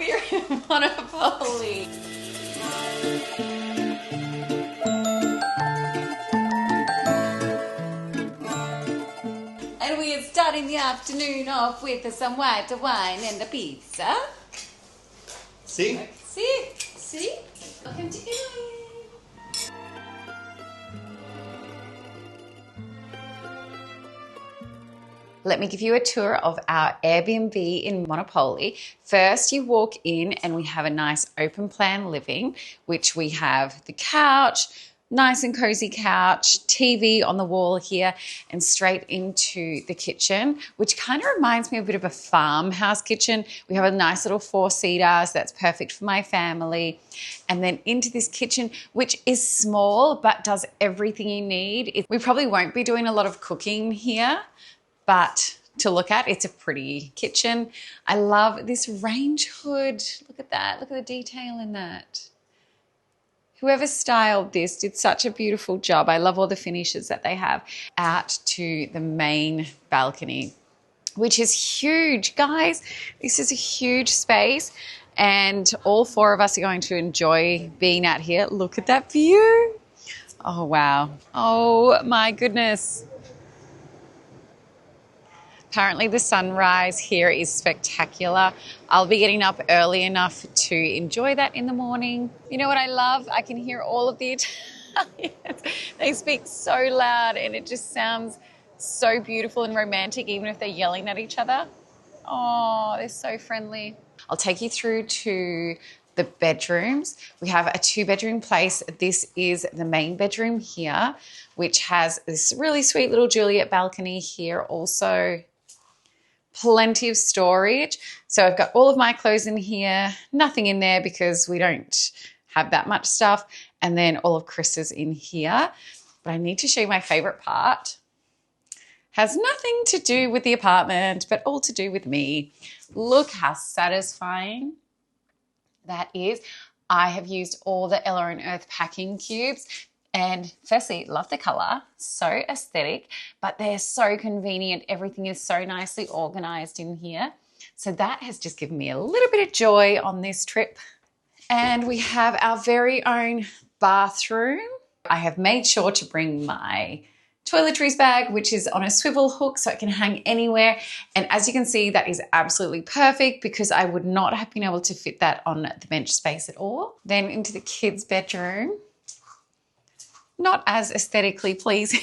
We're in Monopoli. And we are starting the afternoon off with some white wine and a pizza. See? See? Welcome to Italy. Let me give you a tour of our Airbnb in Monopoli. First, you walk in and we have a nice open plan living, which we have the couch, nice and cozy couch, TV on the wall here, and straight into the kitchen, which kind of reminds me a bit of a farmhouse kitchen. We have a nice little 4-seater, so that's perfect for my family. And then into this kitchen, which is small, but does everything you need. We probably won't be doing a lot of cooking here, but to look at, it's a pretty kitchen. I love this range hood. Look at that. Look at the detail in that. Whoever styled this did such a beautiful job. I love all the finishes that they have. Out to the main balcony, which is huge. Guys, this is a huge space and all 4 of us are going to enjoy being out here. Look at that view. Oh, wow. Oh, my goodness. Apparently the sunrise here is spectacular. I'll be getting up early enough to enjoy that in the morning. You know what I love? I can hear all of the Italians. They speak so loud and it just sounds so beautiful and romantic, even if they're yelling at each other. Oh, they're so friendly. I'll take you through to the bedrooms. We have a 2-bedroom place. This is the main bedroom here, which has this really sweet little Juliet balcony here also. Plenty of storage. So I've got all of my clothes in here, nothing in there because we don't have that much stuff. And then all of Chris's in here. But I need to show you my favorite part. Has nothing to do with the apartment, but all to do with me. Look how satisfying that is. I have used all the Ella and Earth packing cubes. And firstly, love the colour, so aesthetic, but they're so convenient. Everything is so nicely organised in here. So that has just given me a little bit of joy on this trip. And we have our very own bathroom. I have made sure to bring my toiletries bag, which is on a swivel hook so it can hang anywhere. And as you can see, that is absolutely perfect because I would not have been able to fit that on the bench space at all. Then into the kids' bedroom. Not as aesthetically pleasing,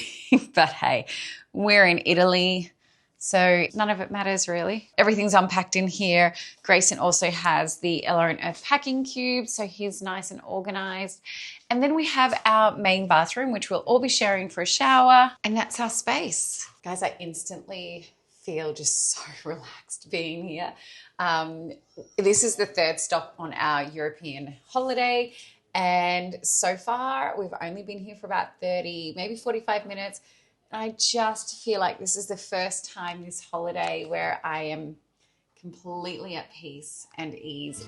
but hey, we're in Italy, so none of it matters really. Everything's unpacked in here. Grayson also has the Ella and Earth packing cube, so he's nice and organised. And then we have our main bathroom, which we'll all be sharing for a shower, and that's our space. Guys, I instantly feel just so relaxed being here. This is the 3rd stop on our European holiday. And so far, we've only been here for about 30, maybe 45 minutes. And I just feel like this is the first time this holiday where I am completely at peace and ease.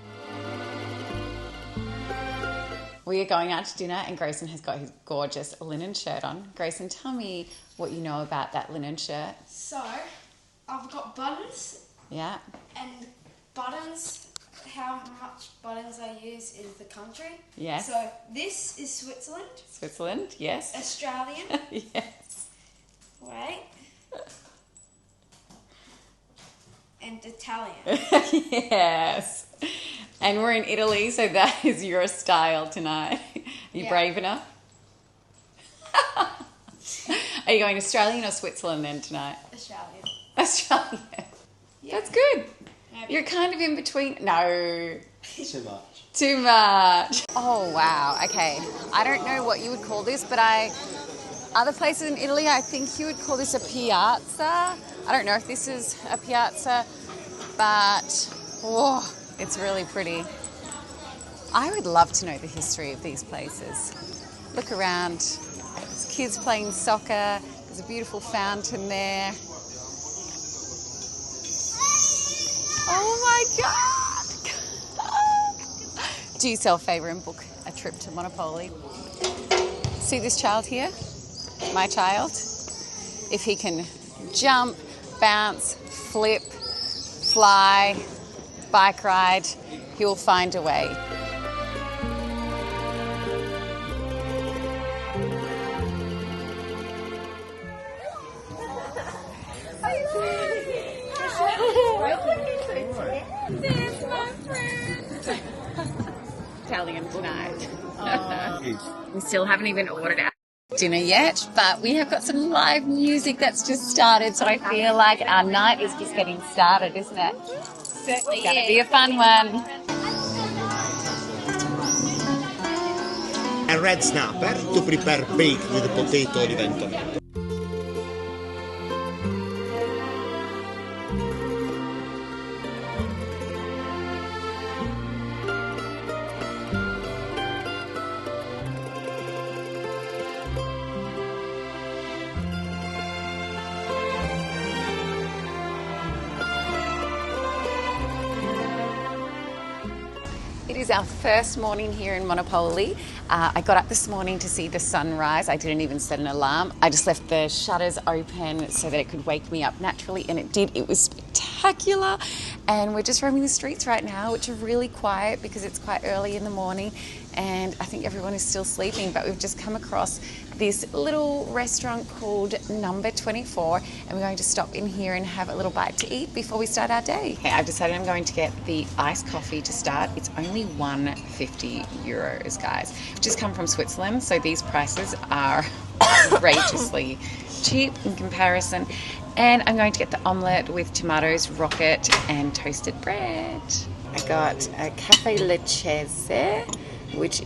We are going out to dinner and Grayson has got his gorgeous linen shirt on. Grayson, tell me what you know about that linen shirt. So, I've got buttons. Yeah. And buttons... How much buttons I use is the country. Yes. So this is Switzerland. Switzerland, yes. Australian. Yes. Wait. And Italian. Yes. And we're in Italy, so that is your style tonight. Are you brave enough? Are you going Australian or Switzerland then tonight? Australian. Australian. Yeah. That's good. Maybe. You're kind of in between. No. Too much. Too much. Oh, wow. Okay. I don't know what you would call this, but other places in Italy, I think you would call this a piazza. I don't know if this is a piazza, but oh, it's really pretty. I would love to know the history of these places. Look around. There's kids playing soccer. There's a beautiful fountain there. Oh my God! Do yourself a favour and book a trip to Monopoli. See this child here? My child? If he can jump, bounce, flip, fly, bike ride, He will find a way. There's my friend. Italian tonight. We still haven't even ordered our dinner yet, but we have got some live music that's just started, so I feel like our night is just getting started, isn't it? Certainly it's gonna be a fun one. A red snapper to prepare baked with potato diventa. It is our first morning here in Monopoli. I got up this morning to see the sunrise. I didn't even set an alarm. I just left the shutters open so that it could wake me up naturally, and it did. It was spectacular. And we're just roaming the streets right now, which are really quiet because it's quite early in the morning and I think everyone is still sleeping, but we've just come across this little restaurant called Number 24 and we're going to stop in here and have a little bite to eat before we start our day. Okay, I've decided I'm going to get the iced coffee to start. It's only 150 euros, guys. I've just come from Switzerland, so these prices are outrageously cheap in comparison. And I'm going to get the omelette with tomatoes, rocket and toasted bread. I got a cafe leccese, which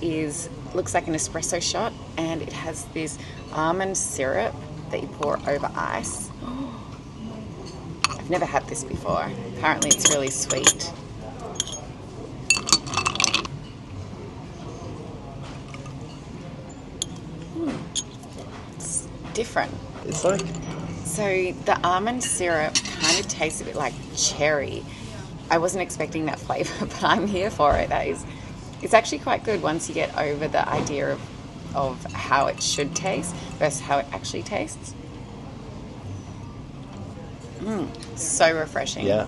looks like an espresso shot, and it has this almond syrup that you pour over ice. I've never had this before. Apparently it's really sweet. It's different. It's like... So the almond syrup kind of tastes a bit like cherry. I wasn't expecting that flavour, but I'm here for it. It's actually quite good once you get over the idea of how it should taste versus how it actually tastes. So refreshing. Yeah,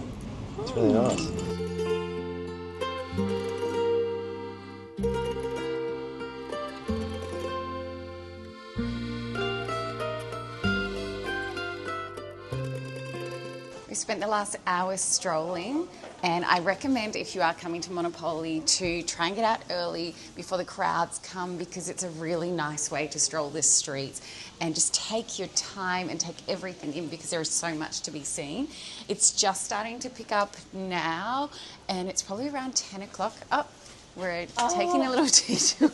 it's really nice. We spent the last hour strolling, and I recommend if you are coming to Monopoli to try and get out early before the crowds come, because it's a really nice way to stroll the streets and just take your time and take everything in because there is so much to be seen. It's just starting to pick up now, and it's probably around 10 o'clock. Oh, we're taking a little detour.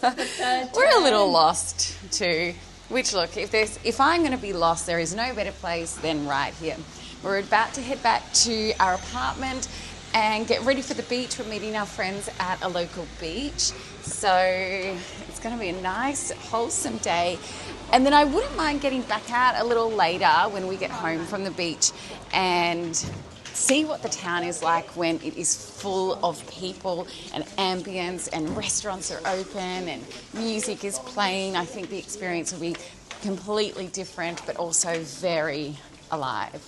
We're a little lost too. Which, look, if I'm going to be lost, there is no better place than right here. We're about to head back to our apartment and get ready for the beach. We're meeting our friends at a local beach. So it's going to be a nice, wholesome day. And then I wouldn't mind getting back out a little later when we get home from the beach and see what the town is like when it is full of people and ambience and restaurants are open and music is playing. I think the experience will be completely different, but also very alive.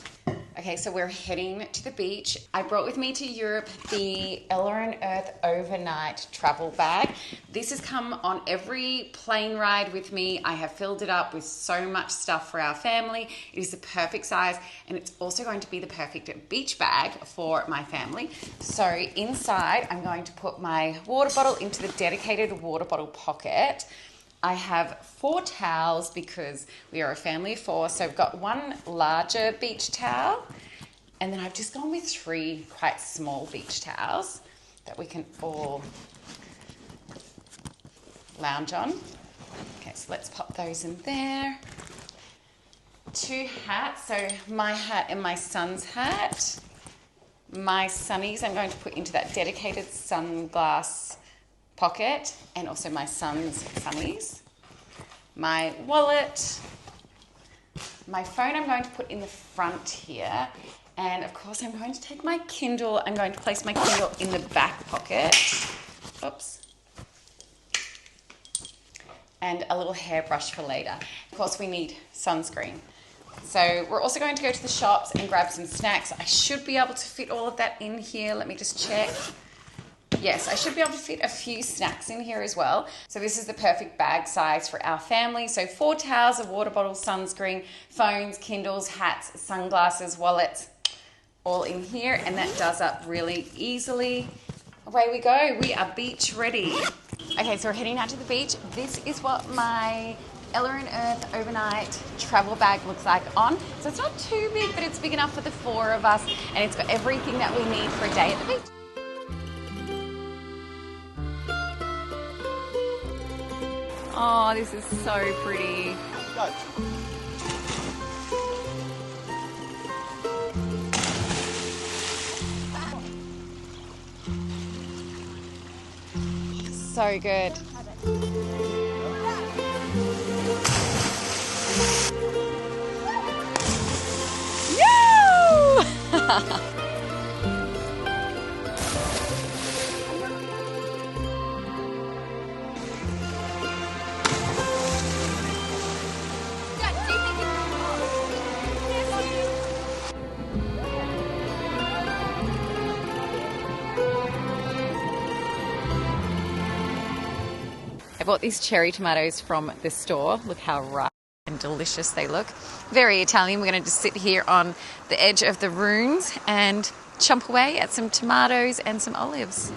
Okay, so we're heading to the beach. I brought with me to Europe the Ella and Earth overnight travel bag. This has come on every plane ride with me. I have filled it up with so much stuff for our family. It is the perfect size, and it's also going to be the perfect beach bag for my family. So inside, I'm going to put my water bottle into the dedicated water bottle pocket. I have 4 towels because we are a family of 4. So I've got 1 larger beach towel, and then I've just gone with 3 quite small beach towels that we can all lounge on. Okay, so let's pop those in there. 2 hats, so my hat and my son's hat. My sunnies I'm going to put into that dedicated sunglass pocket, and also my son's sunnies. My wallet. My phone I'm going to put in the front here. And of course I'm going to take my Kindle. I'm going to place my Kindle in the back pocket. Oops. And a little hairbrush for later. Of course we need sunscreen. So we're also going to go to the shops and grab some snacks. I should be able to fit all of that in here. Let me just check. Yes, I should be able to fit a few snacks in here as well. So this is the perfect bag size for our family. So 4 towels, a water bottle, sunscreen, phones, Kindles, hats, sunglasses, wallets, all in here. And that does up really easily. Away we go. We are beach ready. Okay, so we're heading out to the beach. This is what my Ella and Earth overnight travel bag looks like on. So it's not too big, but it's big enough for the 4 of us. And it's got everything that we need for a day at the beach. Oh, this is so pretty. Go. So good. Yoo! I bought these cherry tomatoes from the store. Look how ripe and delicious they look. Very Italian. We're going to just sit here on the edge of the ruins and chomp away at some tomatoes and some olives.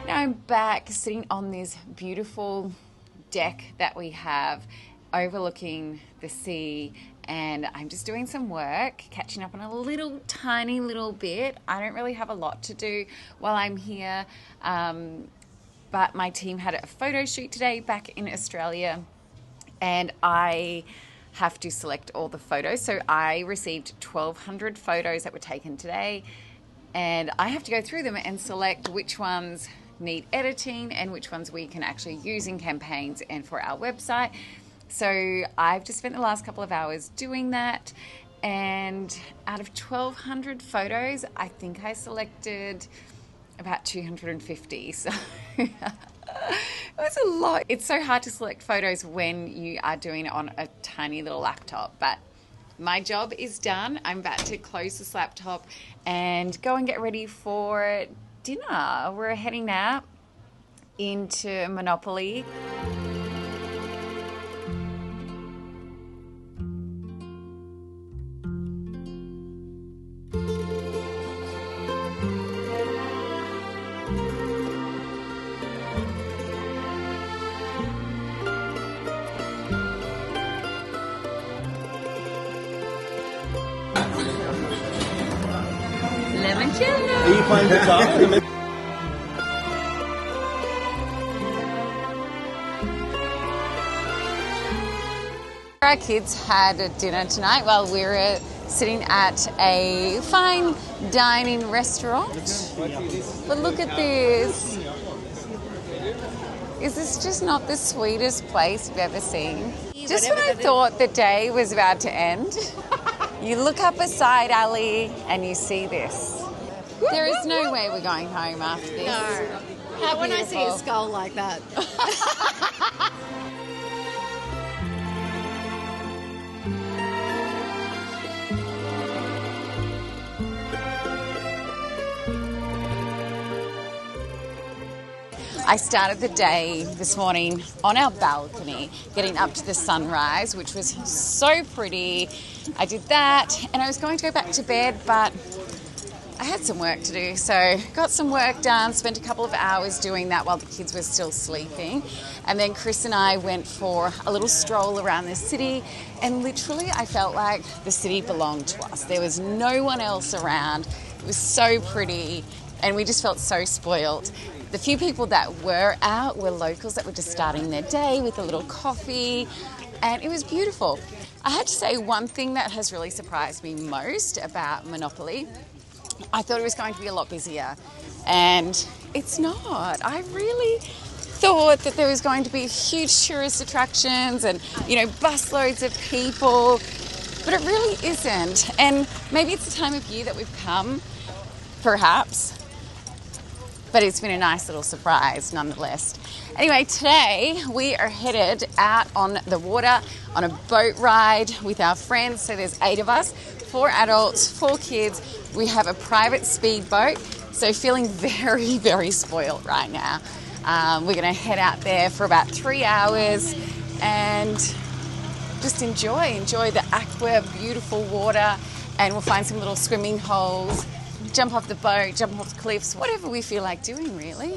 Now I'm back sitting on this beautiful deck that we have overlooking the sea, and I'm just doing some work, catching up on a tiny little bit. I don't really have a lot to do while I'm here, but my team had a photo shoot today back in Australia, and I have to select all the photos. So I received 1,200 photos that were taken today, and I have to go through them and select which ones need editing and which ones we can actually use in campaigns and for our website. So I've just spent the last couple of hours doing that, and out of 1,200 photos, I think I selected about 250. So it was a lot. It's so hard to select photos when you are doing it on a tiny little laptop, but my job is done. I'm about to close this laptop and go and get ready for dinner. We're heading out into Monopoli. Limoncello. You find the top? Our kids had a dinner tonight while we were sitting at a fine dining restaurant. But look at this. Is this just not the sweetest place you've ever seen? Just when I thought the day was about to end, you look up a side alley and you see this. There is no way we're going home after this. No. How When I see a beautiful. skull like that. I started the day this morning on our balcony, getting up to the sunrise, which was so pretty. I did that, and I was going to go back to bed, but I had some work to do, so got some work done, spent a couple of hours doing that while the kids were still sleeping. And then Chris and I went for a little stroll around the city, and literally I felt like the city belonged to us. There was no one else around. It was so pretty, and we just felt so spoiled. The few people that were out were locals that were just starting their day with a little coffee, and it was beautiful. I had to say one thing that has really surprised me most about Monopoli. I thought it was going to be a lot busier, and it's not. I really thought that there was going to be huge tourist attractions and, busloads of people, but it really isn't. And maybe it's the time of year that we've come, perhaps. but it's been a nice little surprise nonetheless. Anyway, today we are headed out on the water on a boat ride with our friends. So there's 8 of us, 4 adults, 4 kids. We have a private speedboat, so feeling very, very spoiled right now. We're going to head out there for about 3 hours and just enjoy the aqua, beautiful water, and we'll find some little swimming holes, jump off the boat, jump off the cliffs, whatever we feel like doing really.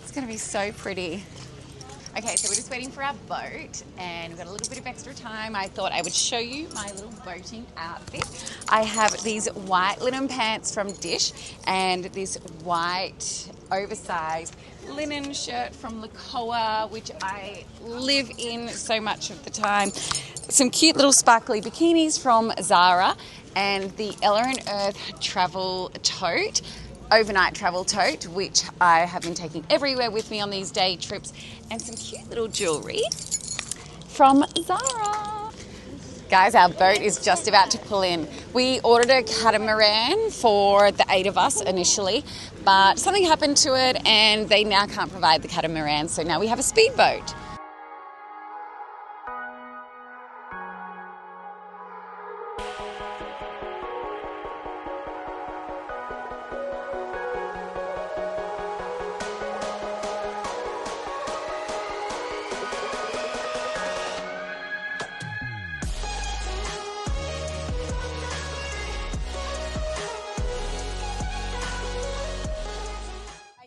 It's going to be so pretty. Okay, so we're just waiting for our boat and we've got a little bit of extra time. I thought I would show you my little boating outfit. I have these white linen pants from Dish and this white oversized linen shirt from Lakoa, which I live in so much of the time. Some cute little sparkly bikinis from Zara and the Ella and Earth travel tote. Overnight travel tote, which I have been taking everywhere with me on these day trips, and some cute little jewellery from Zara. Guys, our boat is just about to pull in. We ordered a catamaran for the 8 of us initially, but something happened to it and they now can't provide the catamaran, so now we have a speedboat.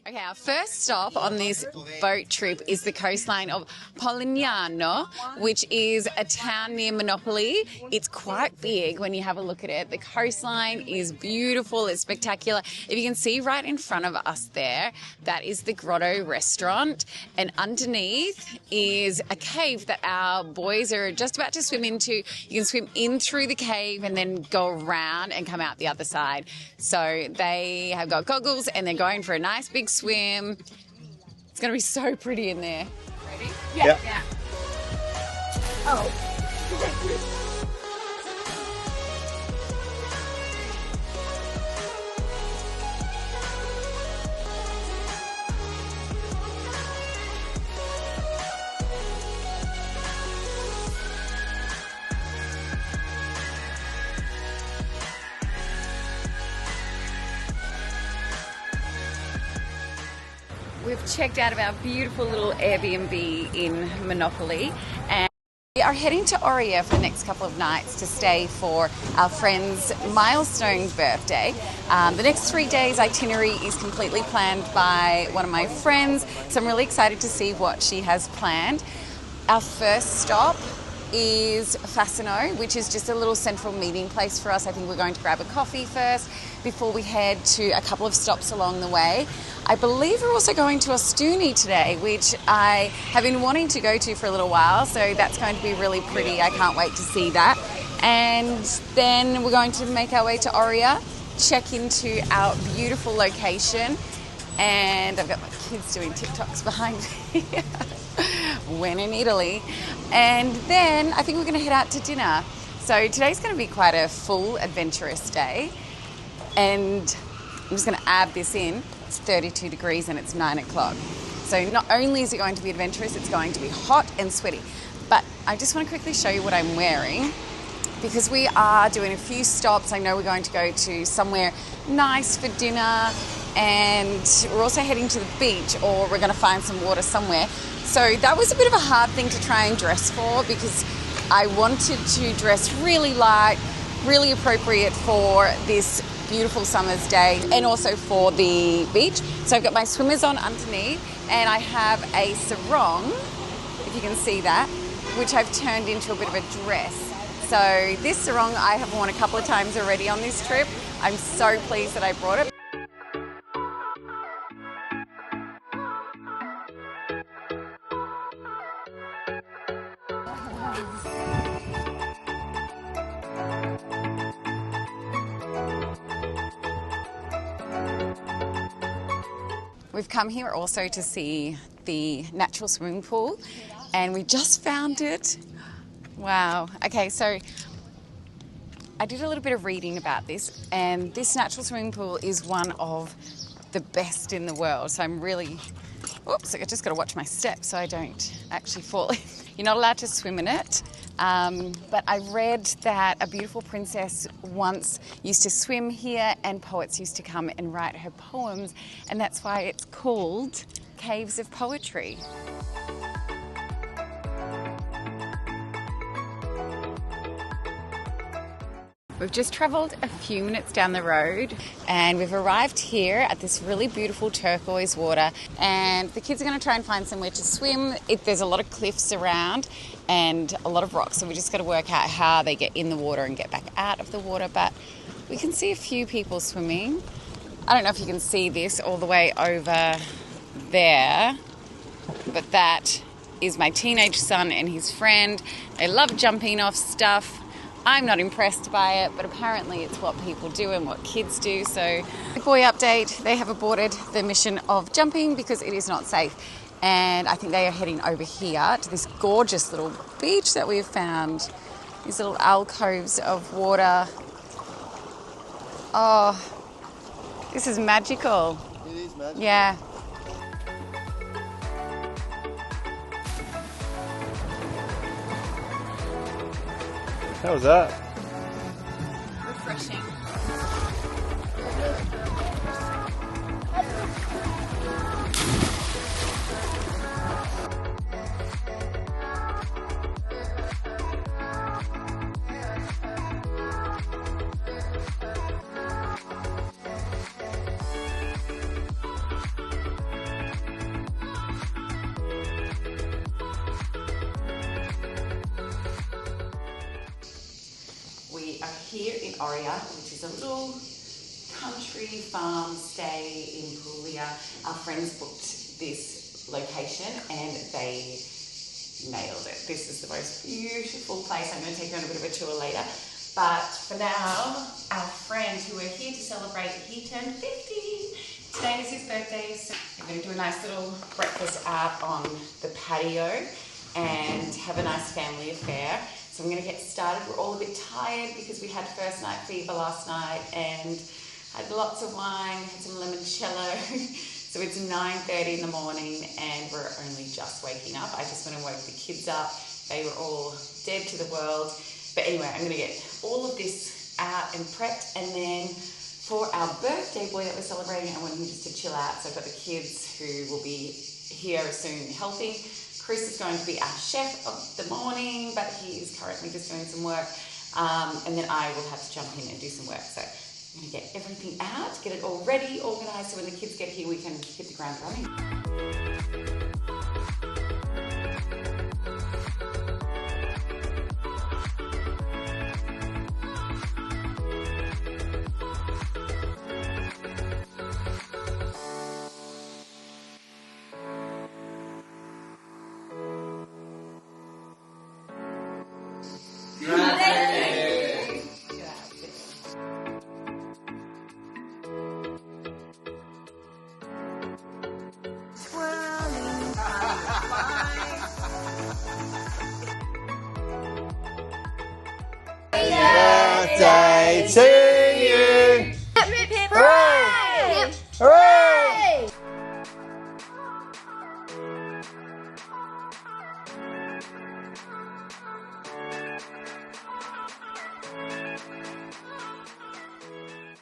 Okay, our first stop on this boat trip is the coastline of Polignano, which is a town near Monopoli. It's quite big when you have a look at it. The coastline is beautiful, it's spectacular. If you can see right in front of us there, that is the Grotto restaurant, and underneath is a cave that our boys are just about to swim into. You can swim in through the cave and then go around and come out the other side. So they have got goggles and they're going for a nice big swim. It's going to be so pretty in there. Ready? Yeah. Oh. We've checked out of our beautiful little Airbnb in Monopoli and we are heading to Oria for the next couple of nights to stay for our friend's milestone birthday. The next 3 days itinerary is completely planned by one of my friends, so I'm really excited to see what she has planned. Our first stop is Fasano, which is just a little central meeting place for us. I think we're going to grab a coffee first before we head to a couple of stops along the way. I believe we're also going to Ostuni today, which I have been wanting to go to for a little while, so that's going to be really pretty. I can't wait to see that. And then we're going to make our way to Oria, check into our beautiful location, and I've got my kids doing TikToks behind me. When in Italy. And then I think we're going to head out to dinner. So today's going to be quite a full, adventurous day. And I'm just going to add this in. It's 32 degrees and it's 9 o'clock. So not only is it going to be adventurous, it's going to be hot and sweaty. But I just want to quickly show you what I'm wearing because we are doing a few stops. I know we're going to go to somewhere nice for dinner and we're also heading to the beach or we're going to find some water somewhere. So that was a bit of a hard thing to try and dress for because I wanted to dress really light, really appropriate for this beautiful summer's day and also for the beach. So I've got my swimmers on underneath and I have a sarong, if you can see that, which I've turned into a bit of a dress. So this sarong I have worn a couple of times already on this trip. I'm so pleased that I brought it. We've come here also to see the natural swimming pool and we just found it. Wow. Okay, so I did a little bit of reading about this and this natural swimming pool is one of the best in the world. So I'm really, oops, I just got to watch my steps so I don't actually fall in. You're not allowed to swim in it, but I read that a beautiful princess once used to swim here and poets used to come and write her poems, and that's why it's called Caves of Poetry. We've just travelled a few minutes down the road and we've arrived here at this really beautiful turquoise water, and the kids are going to try and find somewhere to swim. There's a lot of cliffs around and a lot of rocks, so we just got to work out how they get in the water and get back out of the water, but we can see a few people swimming. I don't know if you can see this all the way over there, but that is my teenage son and his friend. They love jumping off stuff. I'm not impressed by it, but apparently it's what people do and what kids do. So, boy update, they have aborted the mission of jumping because it is not safe. And I think they are heading over here to this gorgeous little beach that we've found. These little alcoves of water. Oh, this is magical. It is magical. Yeah. How was that? Refreshing. We are here in Oria, which is a little country farm stay in Puglia. Our friends booked this location and they nailed it. This is the most beautiful place. I'm going to take you on a bit of a tour later. But for now, our friend who we're here to celebrate, he turned 50. Today is his birthday, so we're going to do a nice little breakfast out on the patio and have a nice family affair. So I'm going to get started. We're all a bit tired because we had first night fever last night and had lots of wine, had some limoncello. So it's 9:30 in the morning and we're only just waking up. I just went and woke the kids up. They were all dead to the world. But anyway, I'm going to get all of this out and prepped, and then for our birthday boy that we're celebrating, I want him just to chill out. So I've got the kids who will be here soon helping. Chris is going to be our chef of the morning, but he is currently just doing some work. And then I will have to jump in and do some work. So I'm going to get everything out, get it all ready, organised, so when the kids get here, we can hit the ground running. Birthday to you! Hooray! Hooray!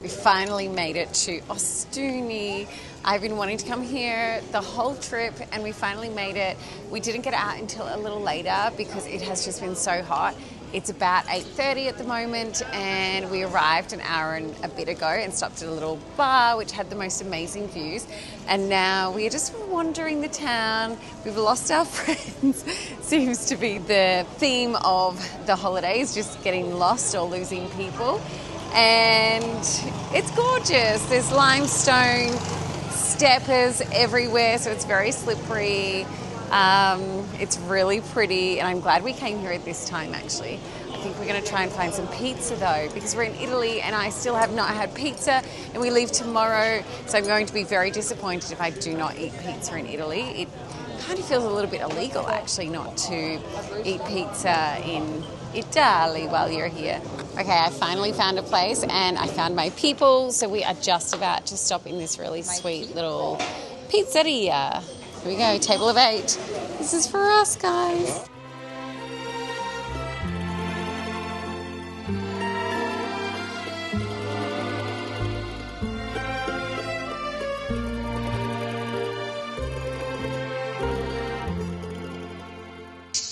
We finally made it to Ostuni. I've been wanting to come here the whole trip and we finally made it. We didn't get out until a little later because it has just been so hot. It's about 8:30 at the moment and we arrived an hour and a bit ago and stopped at a little bar which had the most amazing views, and now we are just wandering the town. We've lost our friends. Seems to be the theme of the holidays, just getting lost or losing people. And it's gorgeous. There's limestone steppers everywhere, so it's very slippery. It's really pretty, and I'm glad we came here at this time actually. I think we're going to try and find some pizza though, because we're in Italy and I still have not had pizza, and we leave tomorrow, so I'm going to be very disappointed if I do not eat pizza in Italy. It kind of feels a little bit illegal actually not to eat pizza in Italy while you're here. Okay, I finally found a place and I found my people, so we are just about to stop in this really sweet little pizzeria. Here we go, table of 8. This is for us, guys.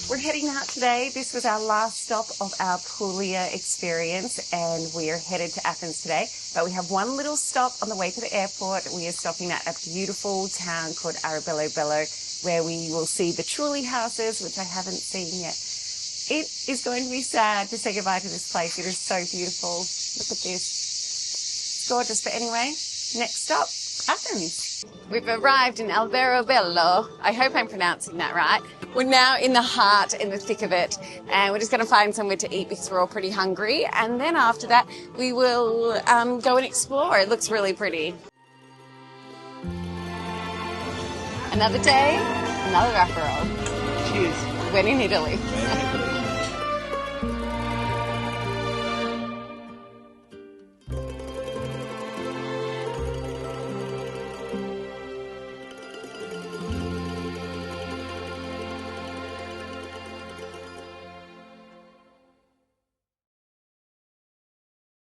We're heading out today. This was our last stop of our Puglia experience, and we are headed to Athens today. But we have one little stop on the way to the airport. We are stopping at a beautiful town called Alberobello, where we will see the trolley houses, which I haven't seen yet. It is going to be sad to say goodbye to this place. It is so beautiful. Look at this. It's gorgeous. But anyway, next stop, Athens. We've arrived in Alberobello. I hope I'm pronouncing that right. We're now in the heart, in the thick of it, and we're just going to find somewhere to eat because we're all pretty hungry. And then after that, we will go and explore. It looks really pretty. Another day, another Aperol. Cheers. When in Italy.